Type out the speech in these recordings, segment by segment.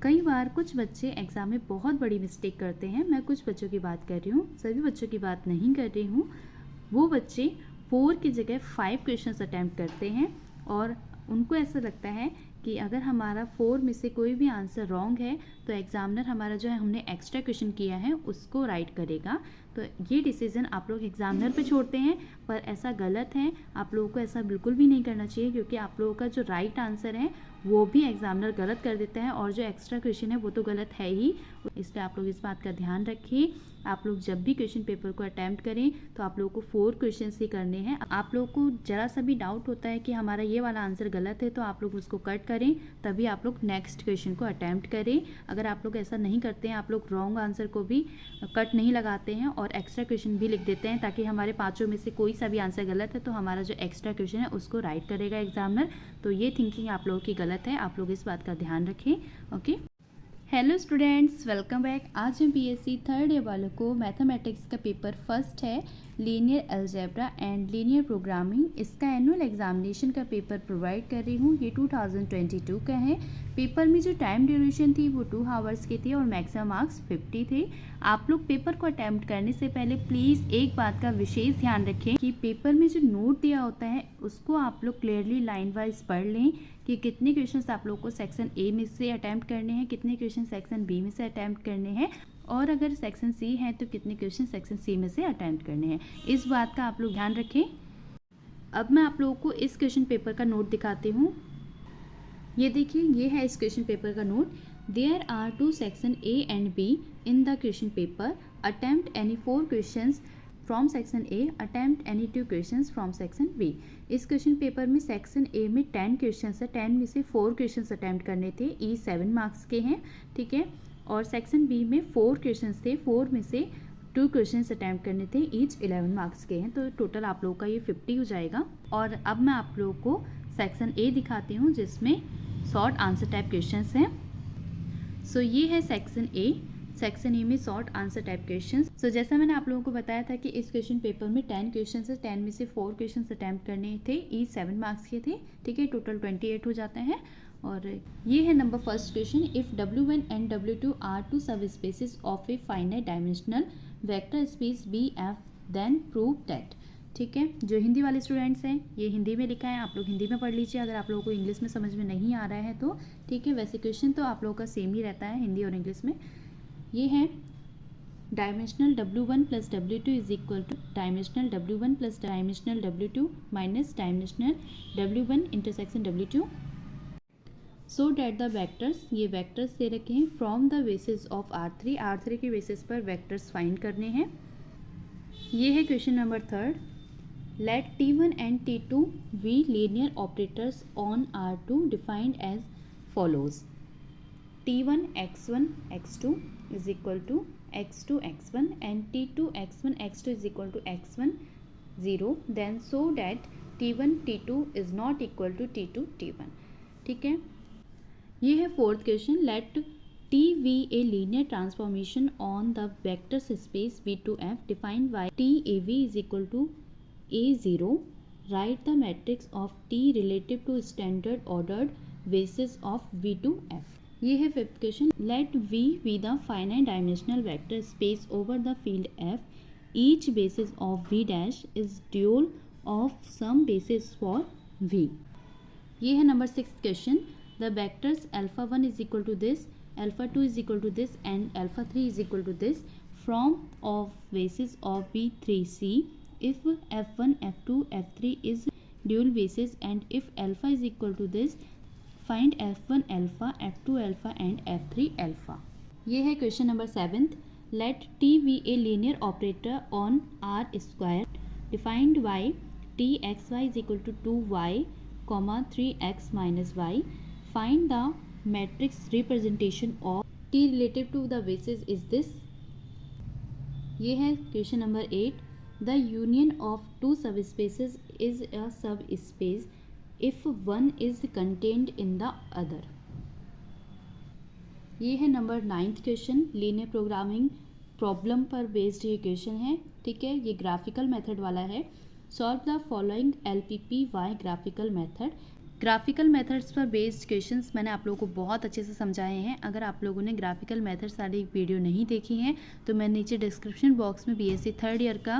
कई बार कुछ बच्चे एग्ज़ाम में बहुत बड़ी मिस्टेक करते हैं। मैं कुछ बच्चों की बात कर रही हूँ, सभी बच्चों की बात नहीं कर रही हूँ। वो बच्चे 4 की जगह 5 क्वेश्चंस अटैम्प्ट करते हैं और उनको ऐसा लगता है कि अगर हमारा 4 में से कोई भी आंसर रॉन्ग है तो एग्ज़ामिनर हमारा जो है हमने एक्स्ट्रा क्वेश्चन किया है उसको राइट करेगा। तो ये डिसीज़न आप लोग एग्ज़ामिनर पे छोड़ते हैं, पर ऐसा गलत है। आप लोगों को ऐसा बिल्कुल भी नहीं करना चाहिए, क्योंकि आप लोगों का जो राइट आंसर है वो भी एग्ज़ामिनर गलत कर देता है और जो एक्स्ट्रा क्वेश्चन है वो तो गलत है ही। इसलिए आप लोग इस बात का ध्यान रखिए। आप लोग जब भी क्वेश्चन पेपर को अटैम्प्ट करें तो आप लोगों को 4 क्वेश्चन ही करने हैं। आप लोगों को ज़रा सा भी डाउट होता है कि हमारा ये वाला आंसर गलत है तो आप लोग उसको कट करें, तभी आप लोग नेक्स्ट क्वेश्चन को अटैम्प्ट करें। अगर आप लोग ऐसा नहीं करते हैं, आप लोग रॉन्ग आंसर को भी कट नहीं लगाते हैं और एक्स्ट्रा क्वेश्चन भी लिख देते हैं ताकि हमारे 5 में से कोई सा भी आंसर गलत है तो हमारा जो एक्स्ट्रा क्वेश्चन है उसको राइट करेगा एग्जामिनर, तो ये थिंकिंग आप लोगों की गलत है। आप लोग इस बात का ध्यान रखें। Okay, hello students, welcome back. आज हम बीएससी थर्ड ईयर वालों को मैथमेटिक्स का पेपर फर्स्ट है, linear algebra and linear programming, इसका एनुअल एग्जामिनेशन का पेपर प्रोवाइड कर रही हूँ। ये 2022 का है। पेपर में जो टाइम ड्यूरेशन थी वो 2 आवर्स की थी और मैक्सिमम मार्क्स 50 थे। आप लोग पेपर को अटैम्प्ट करने से पहले प्लीज़ एक बात का विशेष ध्यान रखें कि पेपर में जो नोट दिया होता है उसको आप लोग क्लियरली लाइन वाइज पढ़ लें कि कितने क्वेश्चंस आप लोग को सेक्शन ए में से अटैम्प्ट करने हैं, कितने क्वेश्चन सेक्शन बी में से अटैम्प्ट करने हैं, और अगर सेक्शन सी है तो कितने क्वेश्चन सेक्शन सी में से अटैम्प्ट करने हैं। इस बात का आप लोग ध्यान रखें। अब मैं आप लोगों को इस क्वेश्चन पेपर का नोट दिखाती हूँ। ये देखिए, ये है इस क्वेश्चन पेपर का note. There are 2 section A and B in the question paper, attempt any 4 questions from section A, attempt any 2 questions from section B. इस क्वेश्चन पेपर में सेक्शन ए में 10 क्वेश्चंस है, 10 में से 4 क्वेश्चंस अटैम्प्ट करने थे, ई 7 marks के हैं, ठीक है। और सेक्शन बी में 4 क्वेश्चंस थे, 4 में से 2 क्वेश्चंस अटैम्प्ट करने थे, ईच 11 मार्क्स के हैं, तो टोटल आप लोगों का ये 50 हो जाएगा। और अब मैं आप लोगों को सेक्शन ए दिखाती हूँ जिसमें शॉर्ट आंसर टाइप क्वेश्चंस हैं। सो ये है सेक्शन ए। सेक्शन ए में शॉर्ट आंसर टाइप क्वेश्चंस। सो जैसा मैंने आप लोगों को बताया था कि इस क्वेश्चन पेपर में 10 क्वेश्चंस है, 10 में से 4 क्वेश्चंस अटैम्प्ट करने थे, ई 7 मार्क्स के थे, ठीक है। टोटल 28 हो जाते हैं। और ये है number first question. If W1 and W2 are 2 subspaces of a finite dimensional vector space BF, then prove that, ठीक है। जो हिंदी वाले स्टूडेंट्स हैं ये हिंदी में लिखा है, आप लोग हिंदी में पढ़ लीजिए अगर आप लोगों को इंग्लिश में समझ में नहीं आ रहा है तो, ठीक है। वैसे क्वेश्चन तो आप लोगों का सेम ही रहता है हिंदी और इंग्लिश में। ये है dimensional W1 plus W2 is equal two dimensional W1 plus dimensional W2 minus dimensional W1 intersection W2, so that the vectors, ये वेक्टर्स दे रखे हैं, from the basis of R3, R3 के बेसिस पर वेक्टर्स फाइंड करने हैं। ये है question number third. Let T1 and T2 be linear operators on R2 defined as follows. T1 x1 x2 is equal to x2 x1 and T2 x1 x2 is equal to x1 0. Then so that T1 T2 is not equal to T2 T1. ठीक है। ये है fourth question. Let T be a linear transformation on the vector space V2F defined by T AV is equal to A0. Write the matrix of T relative to standard ordered basis of V2F. ये है fifth question. Let V be the finite dimensional vector space over the field F. Each basis of V dash is dual of some basis for V. ये है number six question. The vectors alpha1 is equal to this, alpha2 is equal to this and alpha3 is equal to this from of basis of B3C. If F1, F2, F3 is dual basis and if alpha is equal to this, find F1 alpha, F2 alpha and F3 alpha. ये है question number seventh. Let T be a linear operator on R square defined by Txy is equal to 2y, 3x minus y. Find the matrix representation of T relative to the basis is this. ये है question number 8। The union of two subspaces is a subspace if one is contained in the other. ये है number 9th question. Linear programming problem पर based ये question है, ठीक है। ये ग्राफिकल मेथड वाला है। Solve the following LPPY graphical method. Graphical methods पर बेस्ड क्वेश्चंस मैंने आप लोगों को बहुत अच्छे से समझाए हैं। अगर आप लोगों ने ग्राफिकल मेथड्स वाली वीडियो नहीं देखी है तो मैं नीचे डिस्क्रिप्शन बॉक्स में बीएससी थर्ड ईयर का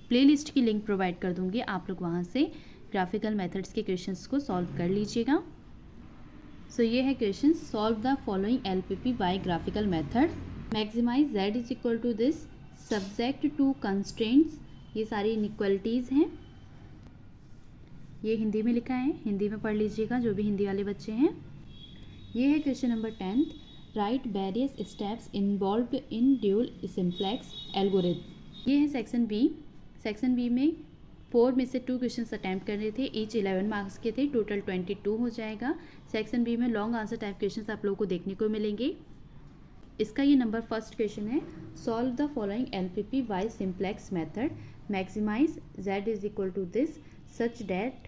प्लेलिस्ट की लिंक प्रोवाइड कर दूंगी, आप लोग वहाँ से ग्राफिकल मेथड्स के क्वेश्चंस को सॉल्व कर लीजिएगा। सो ये है question, solve the following LPP by graphical method. Maximize z is equal to this, subject to constraints, ये सारी इनइक्वलिटीज़ हैं। ये हिंदी में लिखा है, हिंदी में पढ़ लीजिएगा जो भी हिंदी वाले बच्चे हैं। ये है question number 10, right various steps involved इन ड्यूल सिंप्लेक्स एल्गोरिथम। ये है सेक्शन बी। सेक्शन बी में 4 में से 2 क्वेश्चन अटैम्प्ट करने थे, ईच 11 मार्क्स के थे, टोटल 22 हो जाएगा। सेक्शन बी में लॉन्ग आंसर टाइप क्वेश्चन आप लोगों को देखने को मिलेंगे। इसका ये नंबर फर्स्ट क्वेश्चन है, solve the following LPP by simplex method. Maximize z is equal to this such that.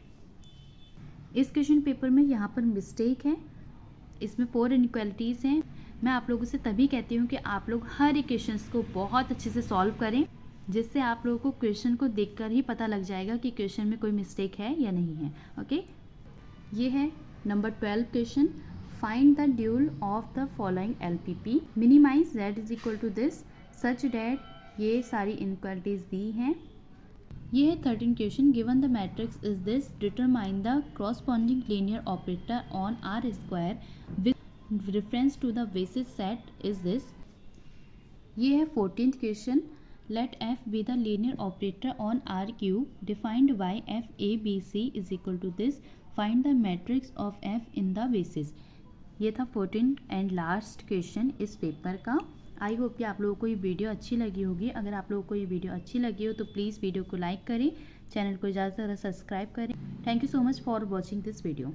इस क्वेश्चन पेपर में यहाँ पर मिस्टेक है, इसमें 4 इनइक्वालिटीज़ हैं। मैं आप लोगों से तभी कहती हूँ कि आप लोग हर एक क्वेश्चन को बहुत अच्छे से सॉल्व करें, जिससे आप लोगों को क्वेश्चन को देखकर ही पता लग जाएगा कि क्वेश्चन में कोई मिस्टेक है या नहीं है। ओके, ये है number 12 question, find the dual of the following LPP. Minimize z is equal to this such that, ये सारी इनइक्वालिटीज़ दी हैं। ये है 13 question, given the matrix is this, determine the corresponding linear operator on R square with reference to the basis set is this. ये है 14th question, let f be the linear operator on R cube defined by f a b c is equal to this, find the matrix of f in the basis। ये था 14 and last question इस paper का। I hope कि आप लोगों को ये video अच्छी लगी होगी। अगर आप लोगों को ये वीडियो अच्छी लगी हो तो प्लीज़ वीडियो को लाइक करें, चैनल को ज़्यादा से ज़्यादा सब्सक्राइब करें। Thank you so much for watching this video.